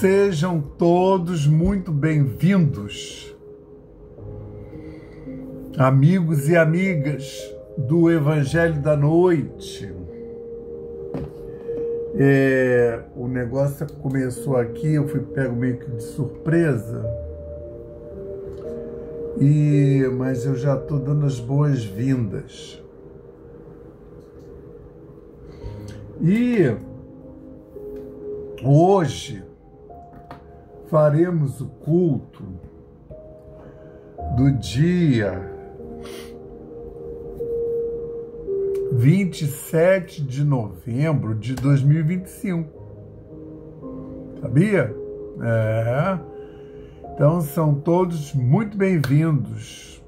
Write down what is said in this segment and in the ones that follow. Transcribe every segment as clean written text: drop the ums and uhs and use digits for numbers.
Sejam todos muito bem-vindos, amigos e amigas do Evangelho da Noite. O negócio começou aqui, eu fui pego meio que de surpresa, mas eu já estou dando as boas-vindas. E hoje faremos o culto do dia 27 de novembro de 2025. Sabia? Então são todos muito bem-vindos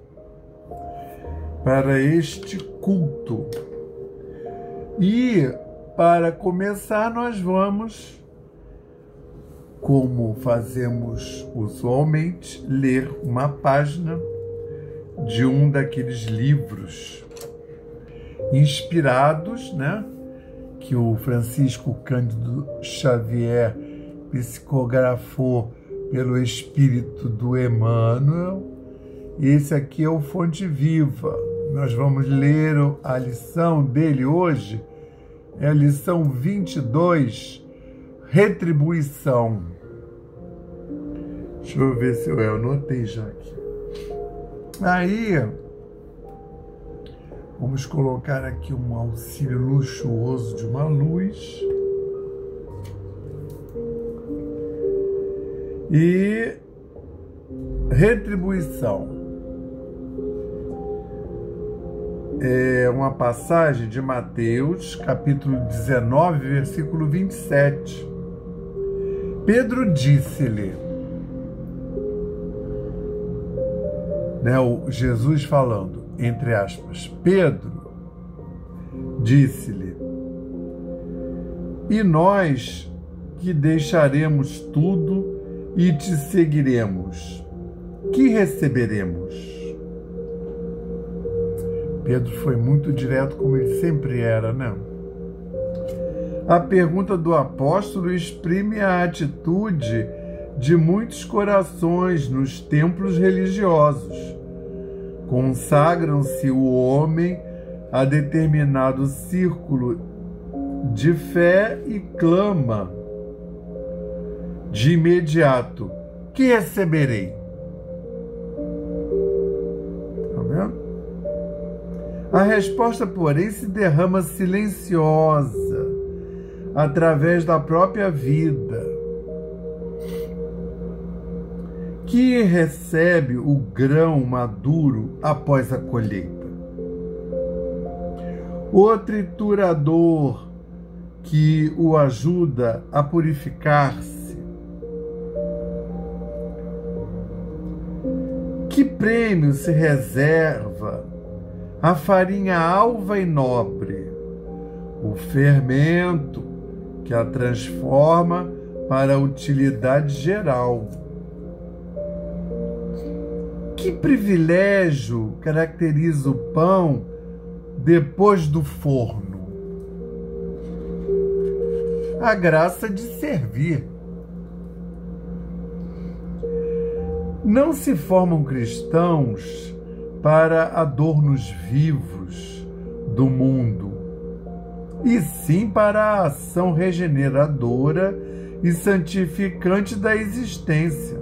para este culto. E para começar, nós vamos, como fazemos usualmente, ler uma página de um daqueles livros inspirados, que o Francisco Cândido Xavier psicografou pelo espírito do Emmanuel. Esse aqui é o Fonte Viva. Nós vamos ler a lição dele hoje, é a lição 22, Retribuição. Deixa eu ver se eu anotei já aqui. Aí, vamos colocar aqui um auxílio luxuoso de uma luz. E retribuição. É uma passagem de Mateus, capítulo 19, versículo 27. Pedro disse-lhe, Jesus falando, entre aspas, Pedro disse-lhe, e nós que deixaremos tudo e te seguiremos, que receberemos? Pedro foi muito direto, como ele sempre era, A pergunta do apóstolo exprime a atitude de muitos corações nos templos religiosos. Consagram-se o homem a determinado círculo de fé e clama de imediato, que receberei? Está vendo? A resposta, porém, se derrama silenciosa, através da própria vida, que recebe o grão maduro após a colheita. O triturador que o ajuda a purificar-se. Que prêmio se reserva a farinha alva e nobre, o fermento que a transforma para a utilidade geral? Que privilégio caracteriza o pão depois do forno? A graça de servir. Não se formam cristãos para adornos vivos do mundo, e sim para a ação regeneradora e santificante da existência.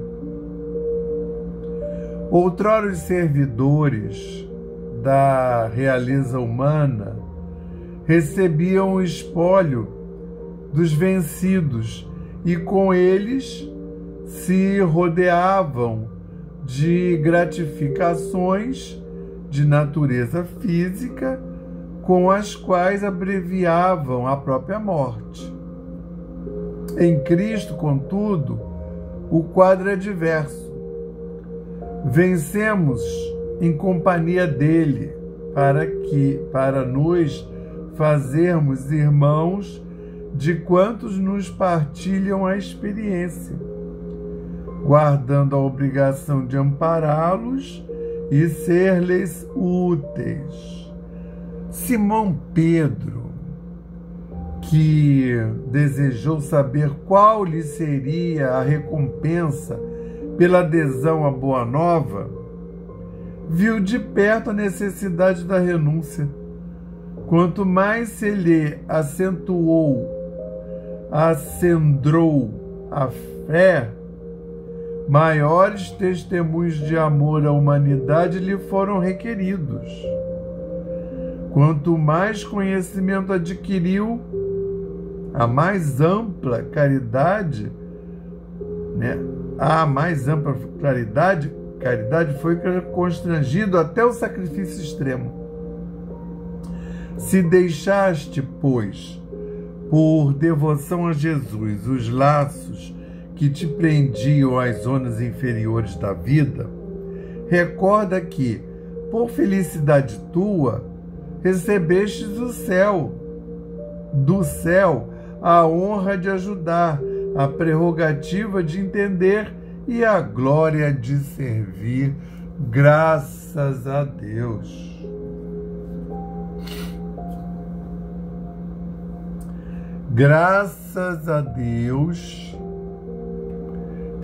Outrora os servidores da realeza humana recebiam o espólio dos vencidos e com eles se rodeavam de gratificações de natureza física com as quais abreviavam a própria morte. Em Cristo, contudo, o quadro é diverso. Vencemos em companhia dele, para nos fazermos irmãos de quantos nos partilham a experiência, guardando a obrigação de ampará-los e ser-lhes úteis. Simão Pedro que desejou saber qual lhe seria a recompensa pela adesão à Boa Nova, viu de perto a necessidade da renúncia. Quanto mais se lhe acendrou a fé, maiores testemunhos de amor à humanidade lhe foram requeridos. Quanto mais conhecimento adquiriu, a mais ampla caridade, caridade foi constrangido até o sacrifício extremo. Se deixaste, pois, por devoção a Jesus, os laços que te prendiam às zonas inferiores da vida, recorda que, por felicidade tua, recebestes o céu, do céu, a honra de ajudar, a prerrogativa de entender e a glória de servir. Graças a Deus. Graças a Deus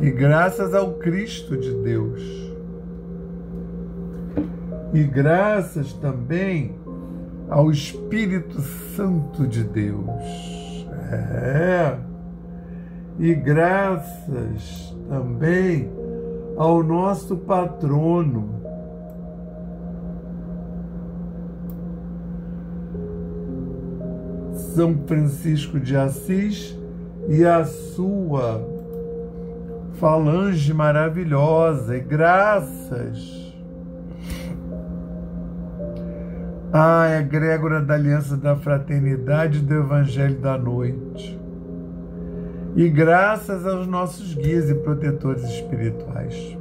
e graças ao Cristo de Deus. E graças também ao Espírito Santo de Deus. E graças também ao nosso patrono, São Francisco de Assis, e a sua falange maravilhosa. E graças à egrégora da Aliança da Fraternidade do Evangelho da Noite. E graças aos nossos guias e protetores espirituais.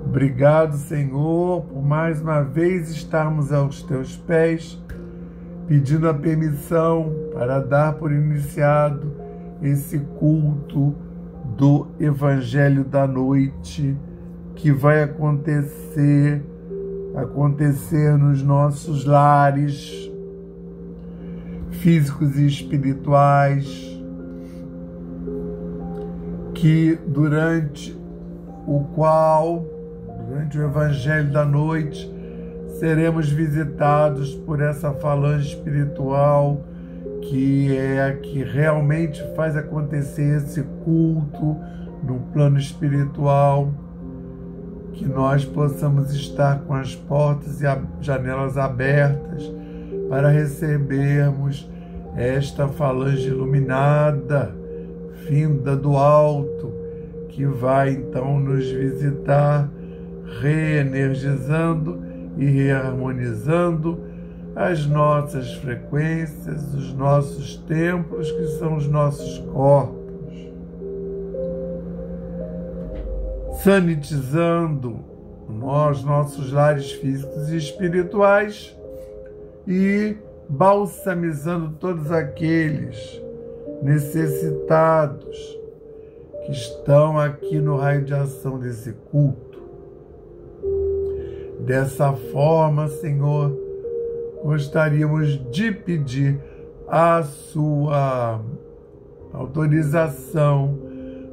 Obrigado, Senhor, por mais uma vez estarmos aos teus pés, pedindo a permissão para dar por iniciado esse culto do Evangelho da Noite, que vai acontecer nos nossos lares físicos e espirituais, que durante o Evangelho da Noite, seremos visitados por essa falange espiritual, que é a que realmente faz acontecer esse culto no plano espiritual, que nós possamos estar com as portas e as janelas abertas para recebermos esta falange iluminada, vinda do alto, que vai então nos visitar, reenergizando e reharmonizando as nossas frequências, os nossos templos, que são os nossos corpos, sanitizando nossos lares físicos e espirituais e balsamizando todos aqueles necessitados que estão aqui no raio de ação desse culto. Dessa forma, Senhor, gostaríamos de pedir a sua autorização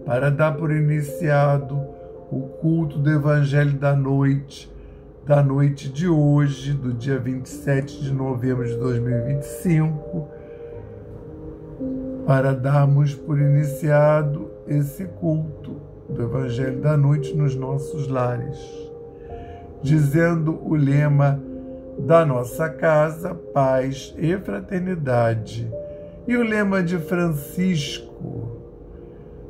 para dar por iniciado o culto do Evangelho da noite de hoje, do dia 27 de novembro de 2025, para darmos por iniciado esse culto do Evangelho da noite nos nossos lares, dizendo o lema da nossa casa: paz e fraternidade, e o lema de Francisco,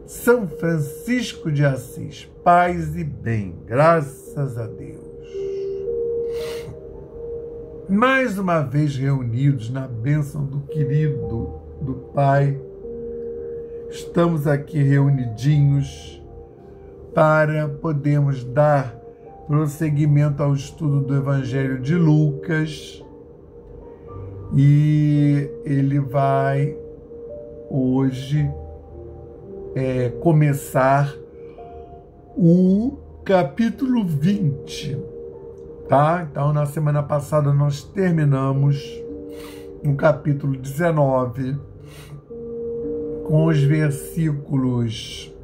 São Francisco de Assis: paz e bem. Graças a Deus. Mais uma vez reunidos na bênção do querido, do Pai, estamos aqui reunidinhos para podermos dar prosseguimento ao estudo do Evangelho de Lucas, e ele vai hoje começar o capítulo 20, tá? Então, na semana passada nós terminamos no capítulo 19, com os versículos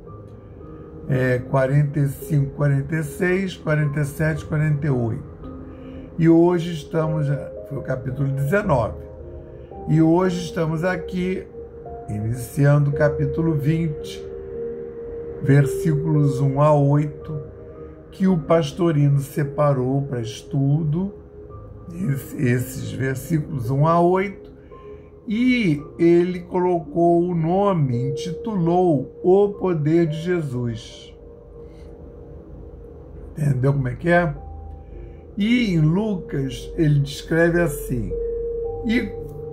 45, 46, 47, 48. E hoje estamos, foi o capítulo 19, e hoje estamos aqui, iniciando o capítulo 20, versículos 1 a 8, que o Pastorino separou para estudo, esses versículos 1 a 8, e ele colocou o nome, intitulou O Poder de Jesus. Entendeu como é que é? E em Lucas ele descreve assim: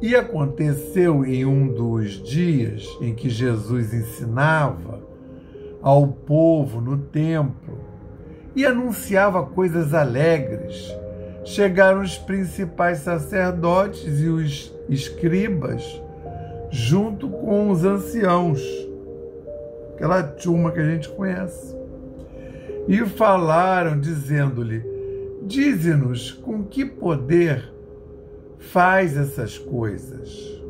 e aconteceu em um dos dias em que Jesus ensinava ao povo no templo e anunciava coisas alegres, chegaram os principais sacerdotes e os escribas, junto com os anciãos, aquela turma que a gente conhece, e falaram, dizendo-lhe: dize-nos com que poder faz essas coisas?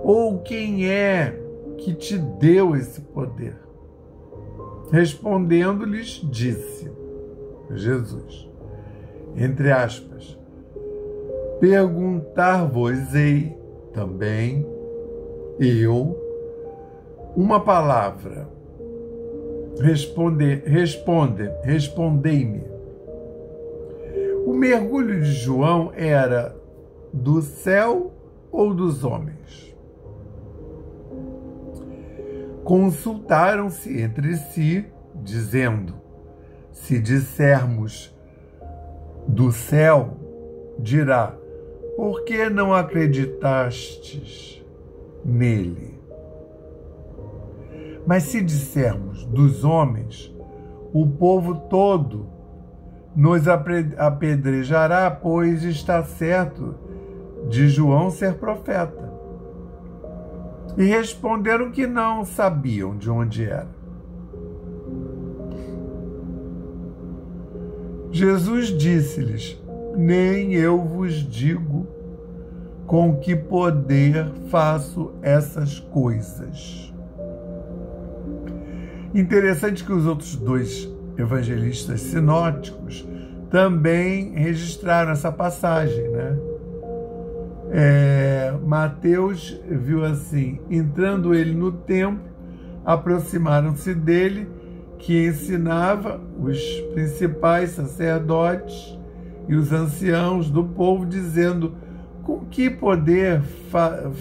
Ou quem é que te deu esse poder? Respondendo-lhes, disse Jesus, entre aspas, perguntar-vos-ei também eu uma palavra. Respondei-me. O mergulho de João era do céu ou dos homens? Consultaram-se entre si, dizendo: se dissermos do céu, dirá: por que não acreditastes nele? Mas se dissermos dos homens, o povo todo nos apedrejará, pois está certo de João ser profeta. E responderam que não sabiam de onde era. Jesus disse-lhes: nem eu vos digo com que poder faço essas coisas. Interessante que os outros dois evangelistas sinóticos também registraram essa passagem, né? Mateus viu assim: entrando ele no templo, aproximaram-se dele, que ensinava os principais sacerdotes e os anciãos do povo, dizendo: com que poder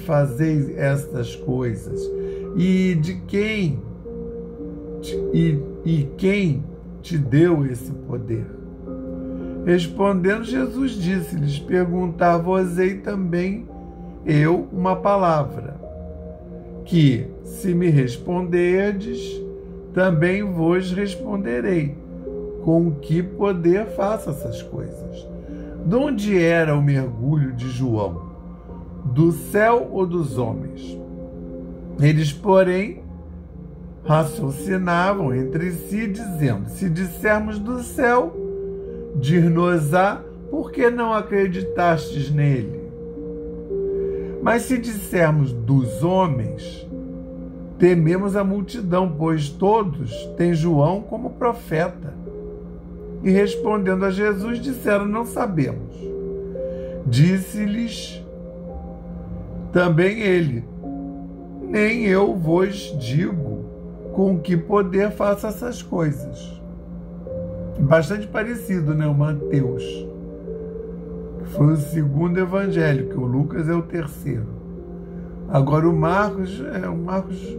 fazeis estas coisas? E de quem quem te deu esse poder? Respondendo, Jesus disse-lhes: perguntar-vos-ei também eu uma palavra, que, se me responderdes, também vos responderei, com que poder faço essas coisas. De onde era o mergulho de João? Do céu ou dos homens? Eles, porém, raciocinavam entre si, dizendo: se dissermos do céu, dir-nos-á, por que não acreditastes nele? Mas se dissermos dos homens, tememos a multidão, pois todos têm João como profeta. E respondendo a Jesus, disseram: não sabemos. Disse-lhes também ele: nem eu vos digo com que poder faço essas coisas. Bastante parecido, né? O Mateus, que foi o segundo evangelho, que o Lucas é o terceiro. Agora o Marcos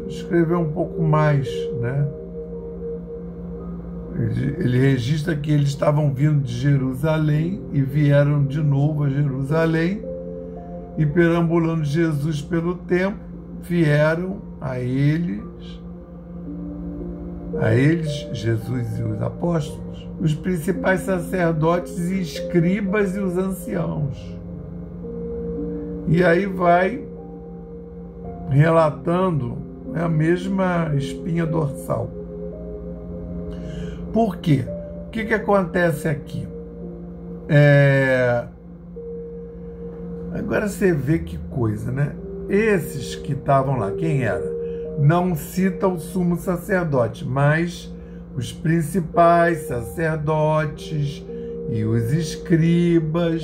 escreveu um pouco mais, né? Ele registra que eles estavam vindo de Jerusalém e vieram de novo a Jerusalém, e perambulando Jesus pelo templo, vieram a eles, Jesus e os apóstolos, os principais sacerdotes e escribas e os anciãos. E aí vai relatando a mesma espinha dorsal. Por quê? O que acontece aqui? Agora você vê que coisa, né? Esses que estavam lá, quem era? Não cita o sumo sacerdote, mas os principais sacerdotes e os escribas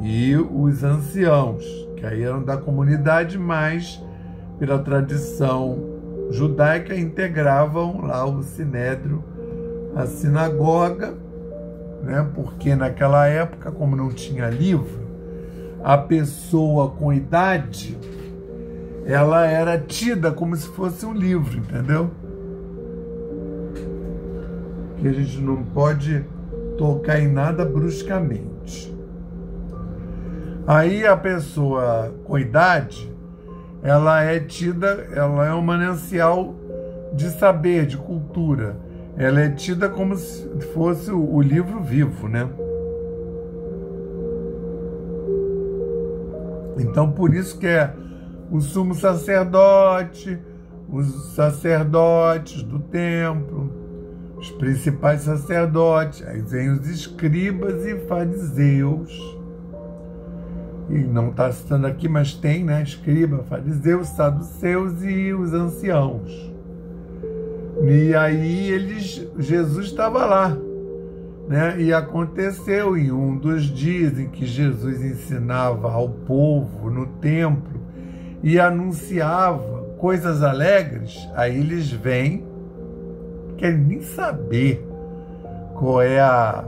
e os anciãos, que aí eram da comunidade, mas pela tradição judaica integravam lá o sinédrio, a sinagoga, né? Porque naquela época, como não tinha livro, a pessoa com idade, ela era tida como se fosse um livro, entendeu? Que a gente não pode tocar em nada bruscamente. Aí a pessoa com idade, ela é tida, ela é um manancial de saber, de cultura. Ela é tida como se fosse o livro vivo, né? Então, por isso que é o sumo sacerdote, os sacerdotes do templo, os principais sacerdotes, aí vem os escribas e fariseus. E não está citando aqui, mas tem, né? Escriba, fariseus, saduceus e os anciãos. E aí Jesus estava lá, né? E aconteceu em um dos dias em que Jesus ensinava ao povo no templo e anunciava coisas alegres, aí eles vêm, querem nem saber qual é a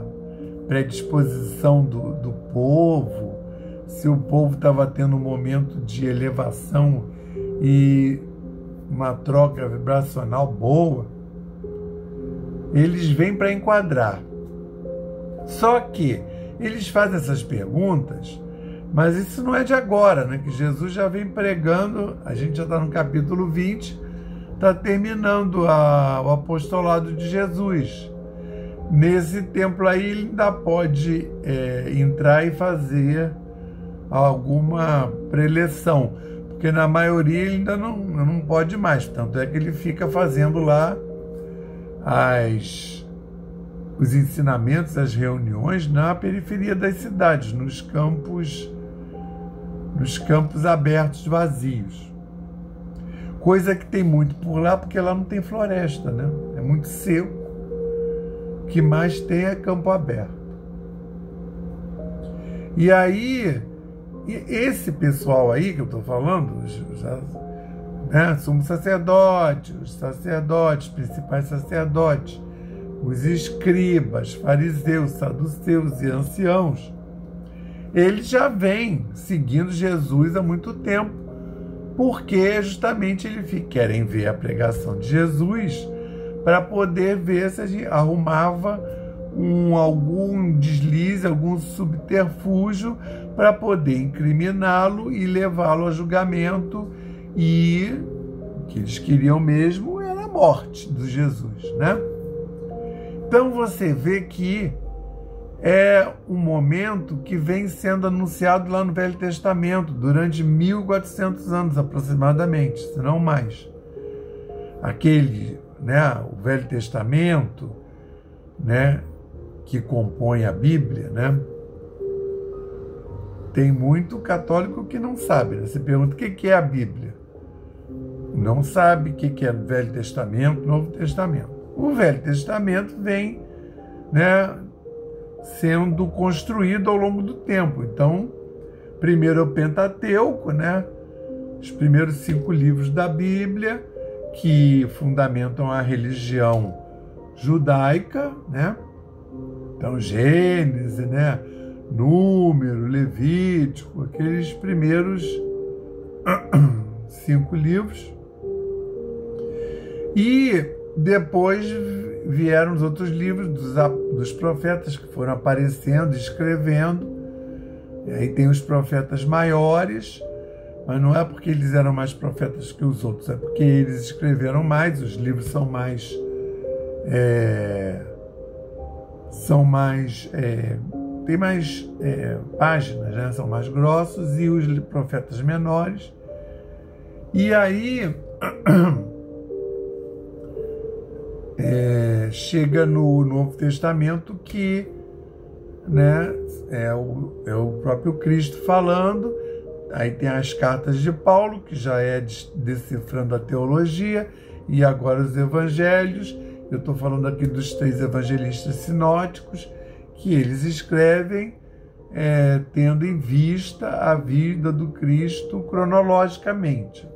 predisposição do povo, se o povo estava tendo um momento de elevação e uma troca vibracional boa. Eles vêm para enquadrar. Só que eles fazem essas perguntas, mas isso não é de agora, né? Que Jesus já vem pregando, a gente já está no capítulo 20, está terminando o apostolado de Jesus. Nesse templo aí ele ainda pode entrar e fazer alguma preleção, porque na maioria ele ainda não pode mais, tanto é que ele fica fazendo lá os ensinamentos, as reuniões na periferia das cidades, nos campos abertos, vazios. Coisa que tem muito por lá, porque lá não tem floresta, né? É muito seco. O que mais tem é campo aberto. E aí, esse pessoal aí que eu estou falando, né, sumo sacerdote, os sacerdotes, principais sacerdotes, os escribas, fariseus, saduceus e anciãos, eles já vêm seguindo Jesus há muito tempo, porque justamente eles querem ver a pregação de Jesus para poder ver se a gente arrumava algum deslize, algum subterfúgio para poder incriminá-lo e levá-lo a julgamento, e o que eles queriam mesmo era a morte de Jesus, né? Então você vê que é um momento que vem sendo anunciado lá no Velho Testamento durante 1400 anos aproximadamente, se não mais. O Velho Testamento, né, que compõe a Bíblia, né? Tem muito católico que não sabe, né? Você pergunta o que é a Bíblia. Não sabe o que é o Velho Testamento, Novo Testamento. O Velho Testamento vem, né, sendo construído ao longo do tempo. Então, primeiro é o Pentateuco, né? Os primeiros 5 livros da Bíblia, que fundamentam a religião judaica, né? Então, Gênesis, né? Número, Levítico, aqueles primeiros 5 livros. E depois vieram os outros livros dos profetas que foram aparecendo, escrevendo. E aí tem os profetas maiores, mas não é porque eles eram mais profetas que os outros, é porque eles escreveram mais, os livros são mais tem mais páginas, né? São mais grossos, e os profetas menores. E aí chega no Novo Testamento que né? É o próprio Cristo falando. Aí tem as cartas de Paulo, que já é decifrando a teologia, e agora os evangelhos. Eu estou falando aqui dos 3 evangelistas sinóticos, que eles escrevem tendo em vista a vida do Cristo cronologicamente.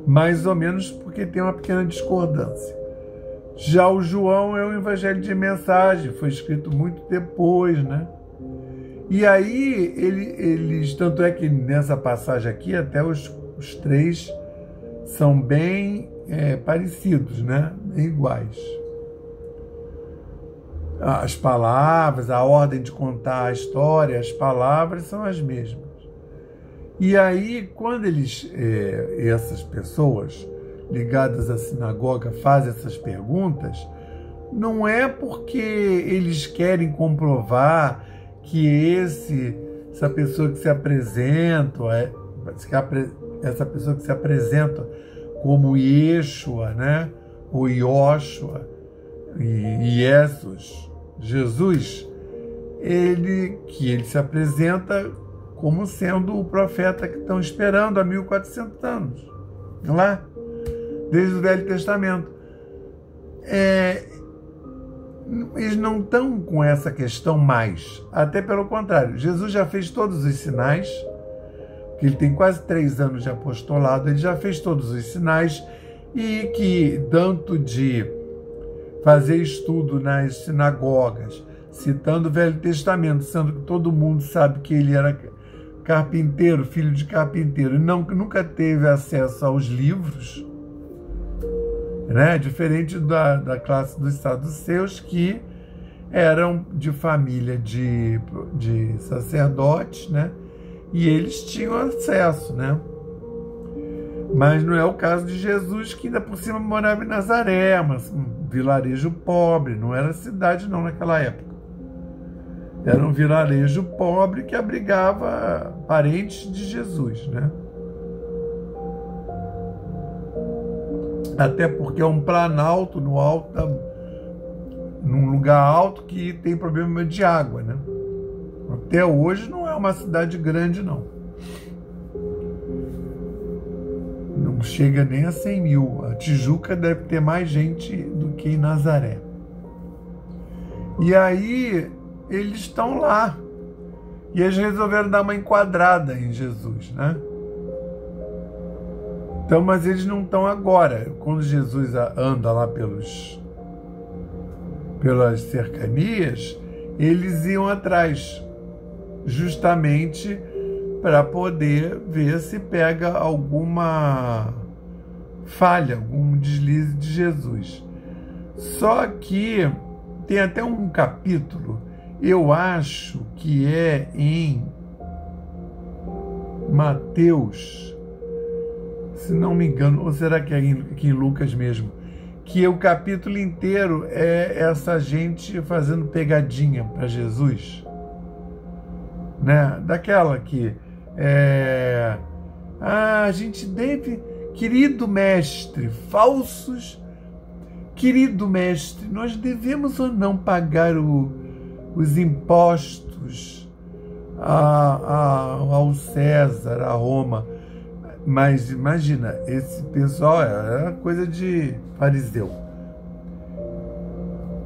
Mais ou menos porque tem uma pequena discordância. Já o João é um evangelho de mensagem, foi escrito muito depois, né? E aí, eles, tanto é que nessa passagem aqui, até os 3 são bem parecidos, né? Bem iguais. As palavras, a ordem de contar a história, as palavras são as mesmas. E aí, quando essas pessoas ligadas à sinagoga fazem essas perguntas, não é porque eles querem comprovar que essa pessoa que se apresenta, essa pessoa que se apresenta como Yeshua, né? Ou Yoshua, e Jesus, ele se apresenta como sendo o profeta que estão esperando há 1400 anos, lá, desde o Velho Testamento. Eles não estão com essa questão mais, até pelo contrário. Jesus já fez todos os sinais, que ele tem quase 3 anos de apostolado, ele já fez todos os sinais, e que tanto de fazer estudo nas sinagogas, citando o Velho Testamento, sendo que todo mundo sabe que ele era carpinteiro, filho de carpinteiro, e nunca teve acesso aos livros, né? Diferente da classe dos saduceus, que eram de família de sacerdotes, né? E eles tinham acesso, né? Mas não é o caso de Jesus, que ainda por cima morava em Nazaré, um vilarejo pobre, não era cidade não naquela época. Era um vilarejo pobre que abrigava parentes de Jesus, né? Até porque é um planalto num lugar alto que tem problema de água, né? Até hoje não é uma cidade grande, não. Não chega nem a 100 mil. A Tijuca deve ter mais gente do que em Nazaré. E aí, eles estão lá. E eles resolveram dar uma enquadrada em Jesus, né? Então, mas eles não estão agora. Quando Jesus anda lá pelas cercanias, eles iam atrás, justamente para poder ver se pega alguma falha, algum deslize de Jesus. Só que tem até um capítulo, eu acho que é em Mateus, se não me engano, ou será que é aqui em Lucas mesmo, que o capítulo inteiro é essa gente fazendo pegadinha para Jesus, né? Daquela que a gente deve, querido mestre, querido mestre, nós devemos ou não pagar os impostos ao César, a Roma? Mas imagina, esse pessoal era coisa de fariseu.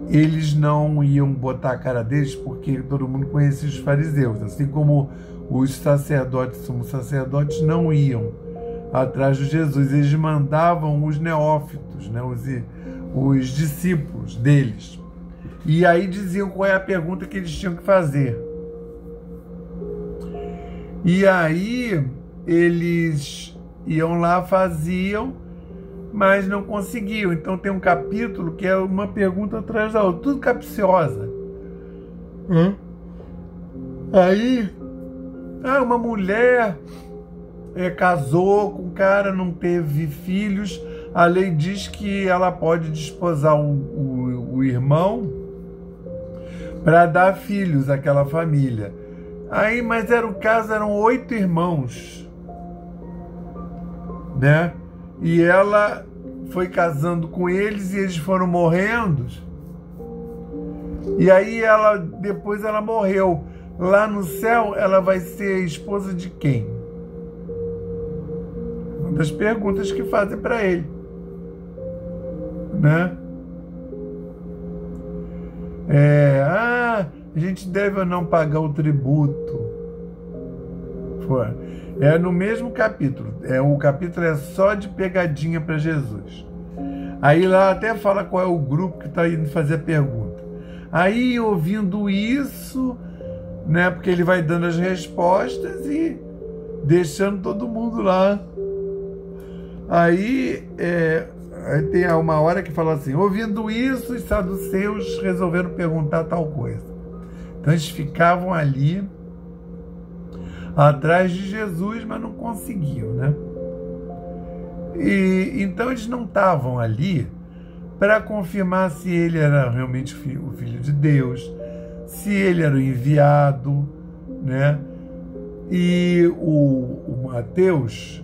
Eles não iam botar a cara deles porque todo mundo conhecia os fariseus, assim como os sacerdotes, sumos sacerdotes, não iam atrás de Jesus. Eles mandavam os neófitos, né, os discípulos deles. E aí diziam qual é a pergunta que eles tinham que fazer. E aí eles iam lá, faziam, mas não conseguiam. Então tem um capítulo que é uma pergunta atrás da outra, tudo capciosa. Aí, uma mulher casou com um cara, não teve filhos, a lei diz que ela pode desposar o irmão para dar filhos àquela família. Aí, mas era o caso, eram 8 irmãos, né? E ela foi casando com eles e eles foram morrendo. E aí depois ela morreu. Lá no céu, ela vai ser esposa de quem? Uma das perguntas que fazem para ele, né? A gente deve ou não pagar o tributo? É no mesmo capítulo. O capítulo é só de pegadinha para Jesus. Aí lá até fala qual é o grupo que está indo fazer a pergunta. Aí, ouvindo isso, né, porque ele vai dando as respostas e deixando todo mundo lá. Aí tem uma hora que fala assim: ouvindo isso, os saduceus resolveram perguntar tal coisa. Então eles ficavam ali atrás de Jesus, mas não conseguiam, né? E então eles não estavam ali para confirmar se ele era realmente o Filho de Deus, se ele era o enviado, né? E o Mateus,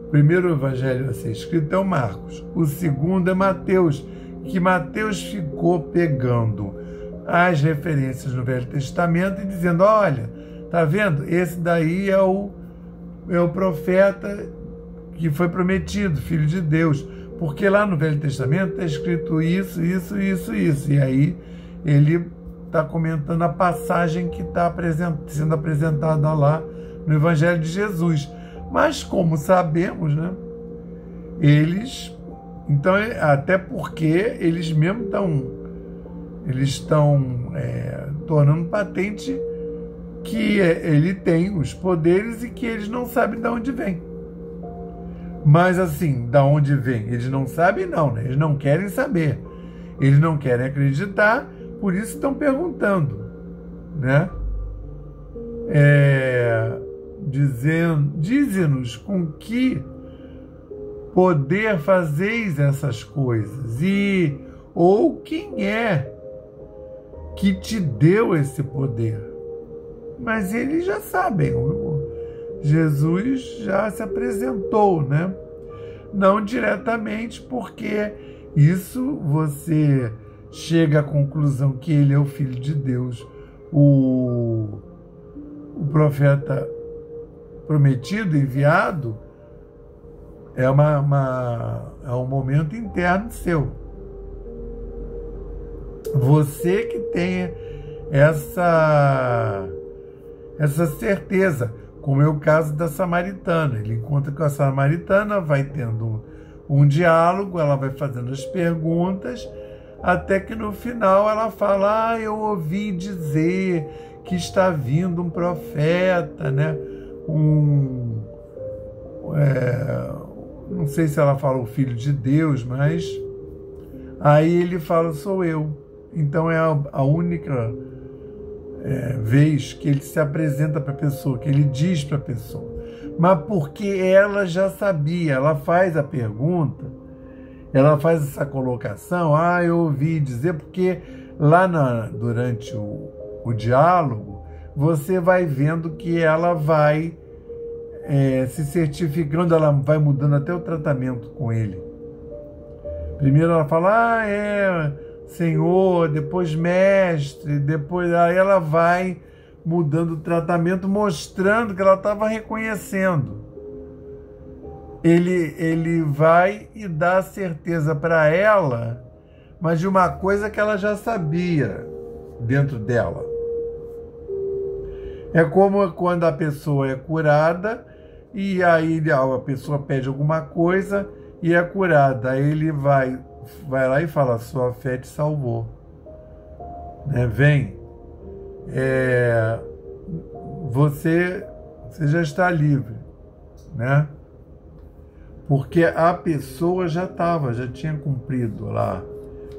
o primeiro evangelho a ser escrito é o Marcos, o segundo é Mateus, que Mateus ficou pegando as referências no Velho Testamento e dizendo: olha, tá vendo? Esse daí é o profeta que foi prometido, Filho de Deus, porque lá no Velho Testamento está escrito isso, isso, isso, isso. E aí ele está comentando a passagem que está sendo apresentada lá no Evangelho de Jesus. Mas, como sabemos, né, então, até porque eles mesmo estão tornando patente que ele tem os poderes e que eles não sabem de onde vem. Mas assim, da onde vem? Eles não sabem, não, né? Eles não querem saber. Eles não querem acreditar, por isso estão perguntando, né? Dize-nos com que poder fazeis essas coisas, ou quem é que te deu esse poder? Mas eles já sabem, Jesus já se apresentou, né? Não diretamente, porque isso você chega à conclusão que ele é o Filho de Deus, o profeta prometido, enviado, é um momento interno seu. Você que tem essa certeza, como é o caso da samaritana. Ele encontra com a samaritana, vai tendo um diálogo, ela vai fazendo as perguntas, até que no final ela fala: eu ouvi dizer que está vindo um profeta, né? Não sei se ela fala o Filho de Deus, mas aí ele fala: sou eu. Então é a única vez que ele se apresenta para a pessoa, que ele diz para a pessoa. Mas porque ela já sabia, ela faz a pergunta, ela faz essa colocação: eu ouvi dizer, porque lá durante o diálogo, você vai vendo que ela vai se certificando, ela vai mudando até o tratamento com ele. Primeiro ela fala: Senhor, depois mestre, depois aí ela vai mudando o tratamento, mostrando que ela estava reconhecendo. Ele vai e dá certeza para ela, mas de uma coisa que ela já sabia dentro dela. É como quando a pessoa é curada e aí a pessoa pede alguma coisa e é curada. Aí ele vai lá e fala: sua fé te salvou, né? Vem, você já está livre, né? Porque a pessoa já tinha cumprido lá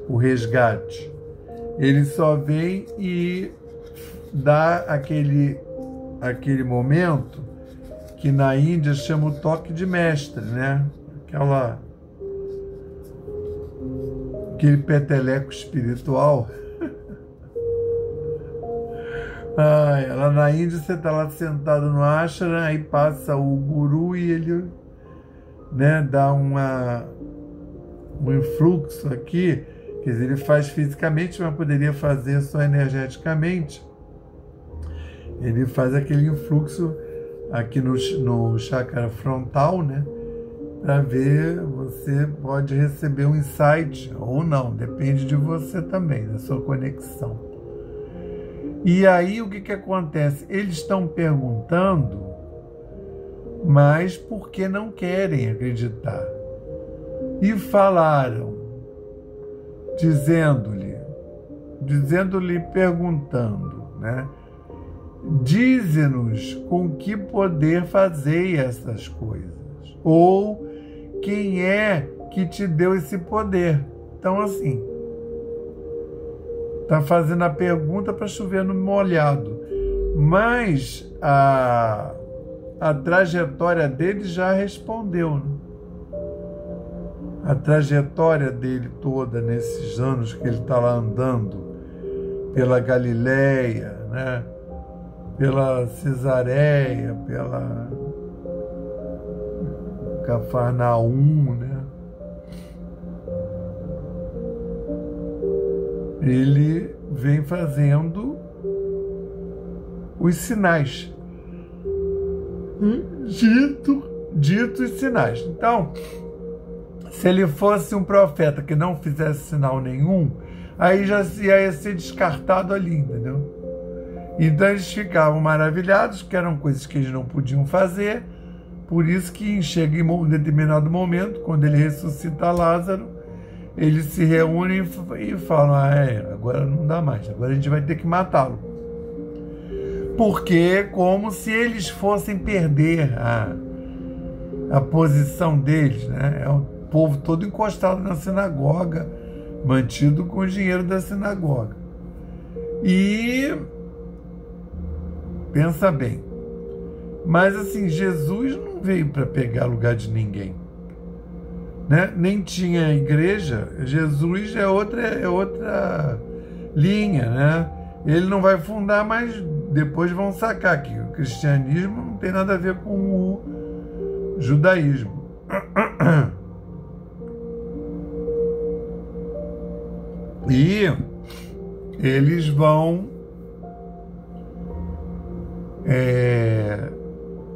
o resgate. Ele só vem e dá aquele momento que na Índia chama o toque de mestre, né? Aquele peteleco espiritual. Lá na Índia você está lá sentado no ashram, aí passa o guru e ele, né, dá um influxo aqui Quer dizer, ele faz fisicamente, mas poderia fazer só energeticamente. Ele faz aquele influxo aqui no chakra frontal, né? Para ver, você pode receber um insight ou não, depende de você também, da sua conexão. E aí o que acontece? Eles estão perguntando, mas porque não querem acreditar. E falaram, dizendo-lhe, perguntando, né? Dize-nos com que poder fazei essas coisas, ou quem é que te deu esse poder. Então, assim, está fazendo a pergunta para chover no molhado, mas a trajetória dele já respondeu, né? A trajetória dele toda, nesses anos que ele está lá andando pela Galileia, né? Pela Cesareia, pela Cafarnaum, né? Ele vem fazendo os sinais. Ditos sinais. Então, se ele fosse um profeta que não fizesse sinal nenhum, aí já ia ser descartado ali, entendeu? Então eles ficavam maravilhados, porque eram coisas que eles não podiam fazer. Por isso que chega em um determinado momento, quando ele ressuscita Lázaro, eles se reúnem e falam, agora não dá mais, agora a gente vai ter que matá-lo. Porque como se eles fossem perder a posição deles, né? É o povo todo encostado na sinagoga, mantido com o dinheiro da sinagoga. E pensa bem, mas assim, Jesus não veio para pegar lugar de ninguém, né? Nem tinha igreja. Jesus é outra linha, né? Ele não vai fundar, mas depois vão sacar que o cristianismo não tem nada a ver com o judaísmo. E eles vão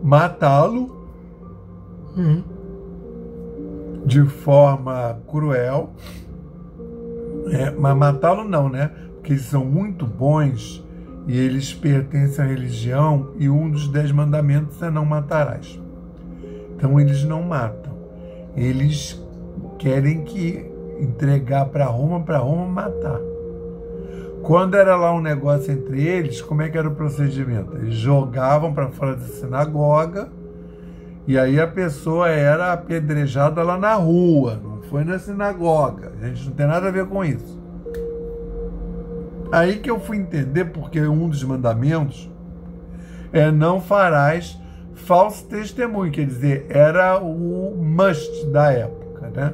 matá-lo de forma cruel, mas matá-lo não, né? Porque eles são muito bons e eles pertencem à religião, e um dos 10 mandamentos é não matarás. Então eles não matam, eles querem entregar para Roma matar. Quando era lá um negócio entre eles, como é que era o procedimento? Eles jogavam para fora da sinagoga, e aí a pessoa era apedrejada lá na rua, não foi na sinagoga. A gente não tem nada a ver com isso. Aí que eu fui entender porque um dos mandamentos é não farás falso testemunho, quer dizer, era o must da época, né?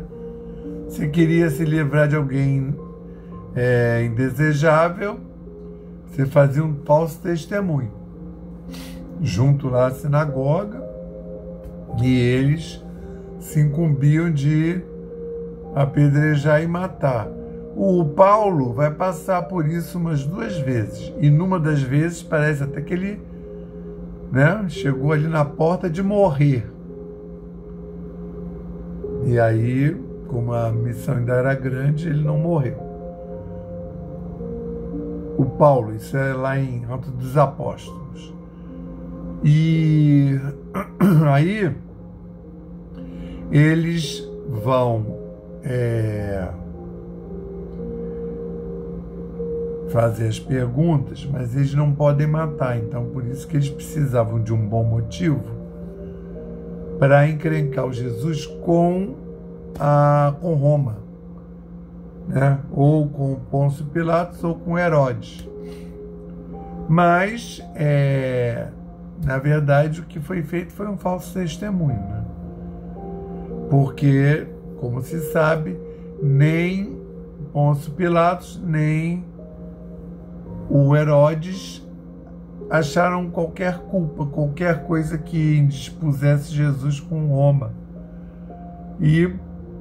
Você queria se livrar de alguém indesejável, você fazia um falso testemunho junto lá à sinagoga, e eles se incumbiam de apedrejar e matar. O Paulo vai passar por isso umas 2 vezes, e numa das vezes parece até que ele, né, chegou ali na porta de morrer. E aí, como a missão ainda era grande, ele não morreu. O Paulo, isso é lá em Atos dos Apóstolos. E aí eles vão fazer as perguntas, mas eles não podem matar. Então, por isso que eles precisavam de um bom motivo para encrencar o Jesus com Roma, né? Ou com Pôncio Pilatos ou com Herodes. Mas, na verdade, o que foi feito foi um falso testemunho, né? Porque, como se sabe, nem Pôncio Pilatos, nem o Herodes acharam qualquer culpa, qualquer coisa que indispusesse Jesus com Roma. E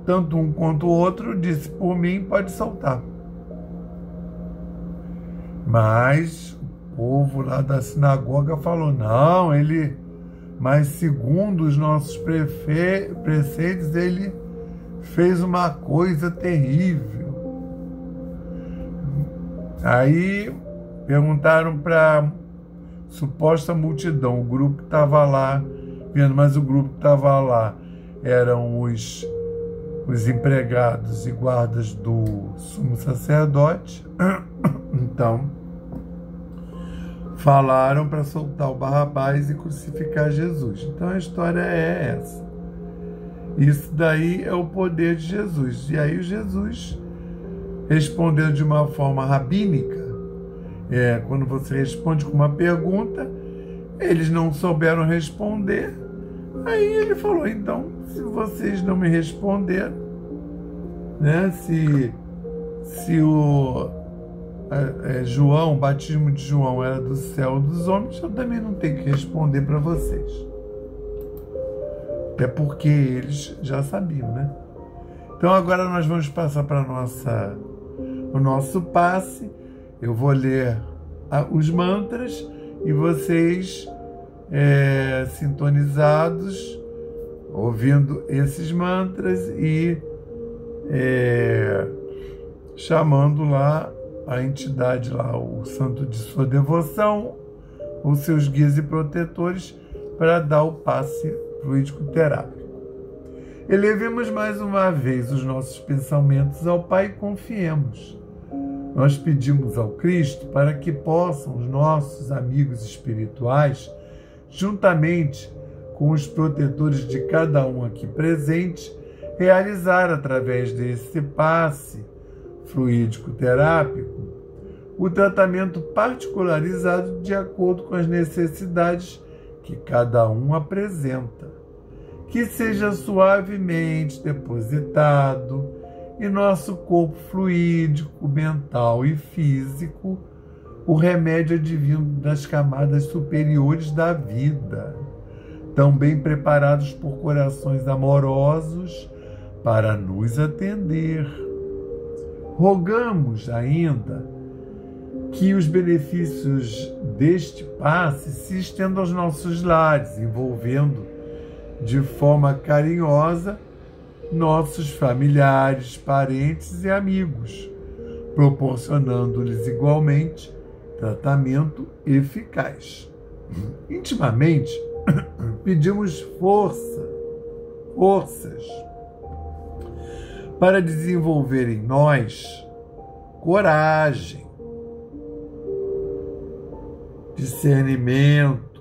tanto um quanto o outro disse, por mim, pode soltar. Mas o povo lá da sinagoga falou, não, mas segundo os nossos preceitos, ele fez uma coisa terrível. Aí perguntaram para a suposta multidão, o grupo que estava lá, vendo, mas o grupo que estava lá eram os empregados e guardas do sumo sacerdote. Então, falaram para soltar o Barrabás e crucificar Jesus. Então a história é essa. Isso daí é o poder de Jesus. E aí Jesus respondeu de uma forma rabínica. Quando você responde com uma pergunta, eles não souberam responder. Aí ele falou, então, se vocês não me responderam, né, se o João, o batismo de João era do céu dos homens, eu também não tenho que responder para vocês. Até porque eles já sabiam, né? Então agora nós vamos passar para o nosso passe. Eu vou ler os mantras e vocês, sintonizados, ouvindo esses mantras e chamando lá a entidade lá, o santo de sua devoção, os seus guias e protetores, para dar o passe fluídico terápico. Elevemos mais uma vez os nossos pensamentos ao Pai e confiemos. Nós pedimos ao Cristo para que possam os nossos amigos espirituais, juntamente com os protetores de cada um aqui presente, realizar através desse passe fluídico terápico o tratamento particularizado de acordo com as necessidades que cada um apresenta. Que seja suavemente depositado em nosso corpo fluídico, mental e físico o remédio advindo das camadas superiores da vida, tão bem preparados por corações amorosos para nos atender. Rogamos ainda que os benefícios deste passe se estendam aos nossos lares, envolvendo de forma carinhosa nossos familiares, parentes e amigos, proporcionando-lhes igualmente tratamento eficaz. Intimamente, pedimos forças para desenvolver em nós coragem, discernimento,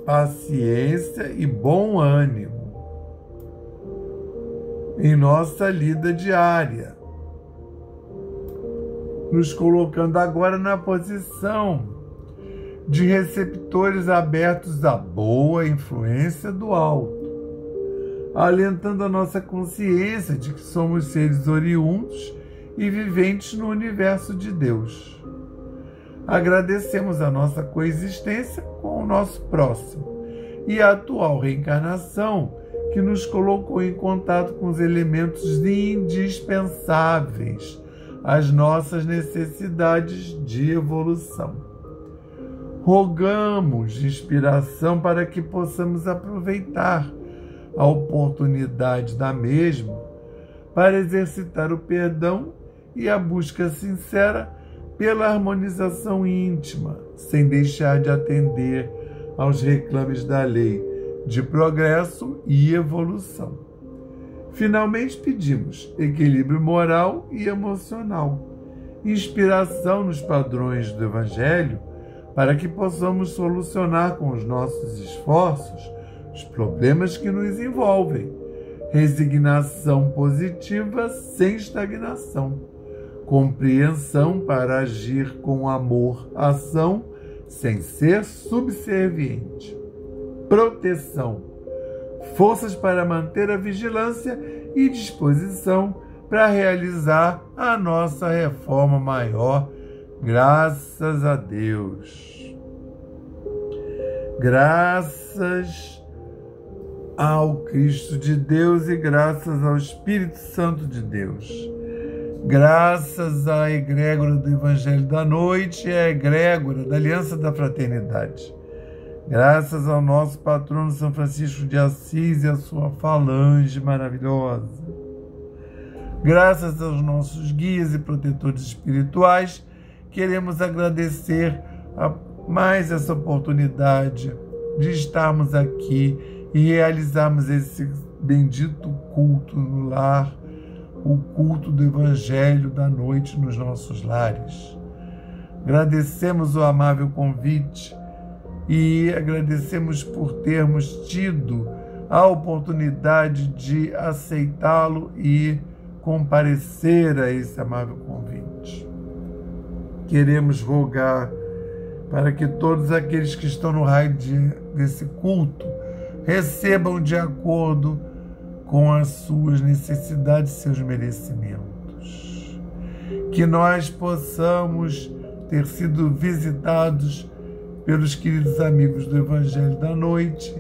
paciência e bom ânimo em nossa lida diária, nos colocando agora na posição de receptores abertos à boa influência do alto, alentando a nossa consciência de que somos seres oriundos e viventes no universo de Deus. Agradecemos a nossa coexistência com o nosso próximo e a atual reencarnação que nos colocou em contato com os elementos indispensáveis às nossas necessidades de evolução. Rogamos inspiração para que possamos aproveitar a oportunidade da mesma para exercitar o perdão e a busca sincera pela harmonização íntima, sem deixar de atender aos reclames da lei de progresso e evolução. Finalmente pedimos equilíbrio moral e emocional, inspiração nos padrões do Evangelho, para que possamos solucionar com os nossos esforços os problemas que nos envolvem, resignação positiva sem estagnação, compreensão para agir com amor, ação sem ser subserviente, proteção, forças para manter a vigilância e disposição para realizar a nossa reforma maior, graças a Deus. Graças ao Cristo de Deus e graças ao Espírito Santo de Deus. Graças à egrégora do Evangelho da Noite e à egrégora da Aliança da Fraternidade. Graças ao nosso patrono São Francisco de Assis e à sua falange maravilhosa. Graças aos nossos guias e protetores espirituais, queremos agradecer a mais essa oportunidade de estarmos aqui e realizarmos esse bendito culto no lar, o culto do Evangelho da Noite nos nossos lares. Agradecemos o amável convite e agradecemos por termos tido a oportunidade de aceitá-lo e comparecer a esse amável convite. Queremos rogar para que todos aqueles que estão no raio desse culto recebam de acordo com as suas necessidades e seus merecimentos. Que nós possamos ter sido visitados pelos queridos amigos do Evangelho da Noite,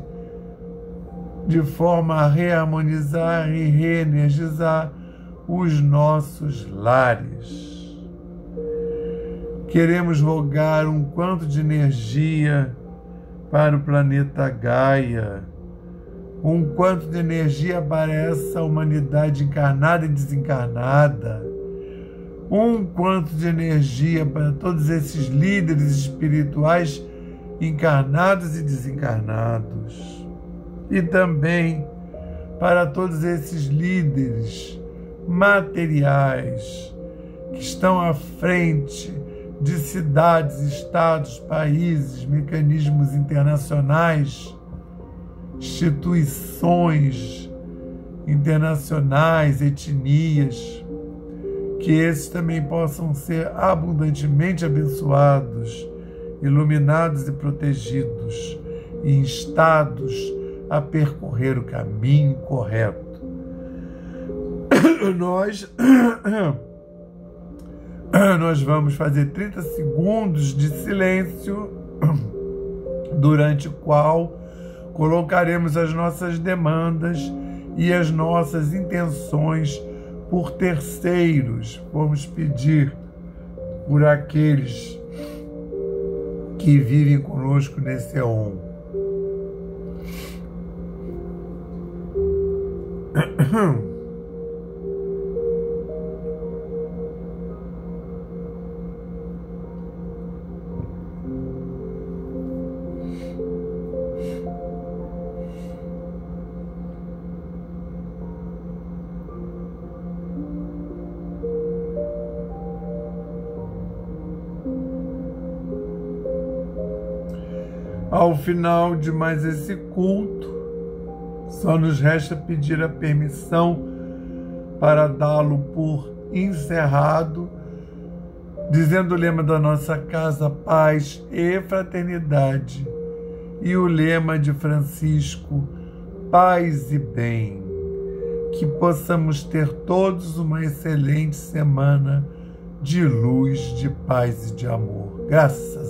de forma a reharmonizar e reenergizar os nossos lares. Queremos rogar um quanto de energia para o planeta Gaia, um quanto de energia para essa humanidade encarnada e desencarnada, um quanto de energia para todos esses líderes espirituais encarnados e desencarnados, e também para todos esses líderes materiais que estão à frente de cidades, estados, países, mecanismos internacionais, instituições internacionais, etnias, que esses também possam ser abundantemente abençoados, iluminados e protegidos, e instados a percorrer o caminho correto. Nós vamos fazer 30 segundos de silêncio, durante o qual colocaremos as nossas demandas e as nossas intenções por terceiros. Vamos pedir por aqueles que vivem conosco nesse éon. Ao final de mais esse culto, só nos resta pedir a permissão para dá-lo por encerrado, dizendo o lema da nossa casa: paz e fraternidade, e o lema de Francisco: paz e bem. Que possamos ter todos uma excelente semana de luz, de paz e de amor. Graças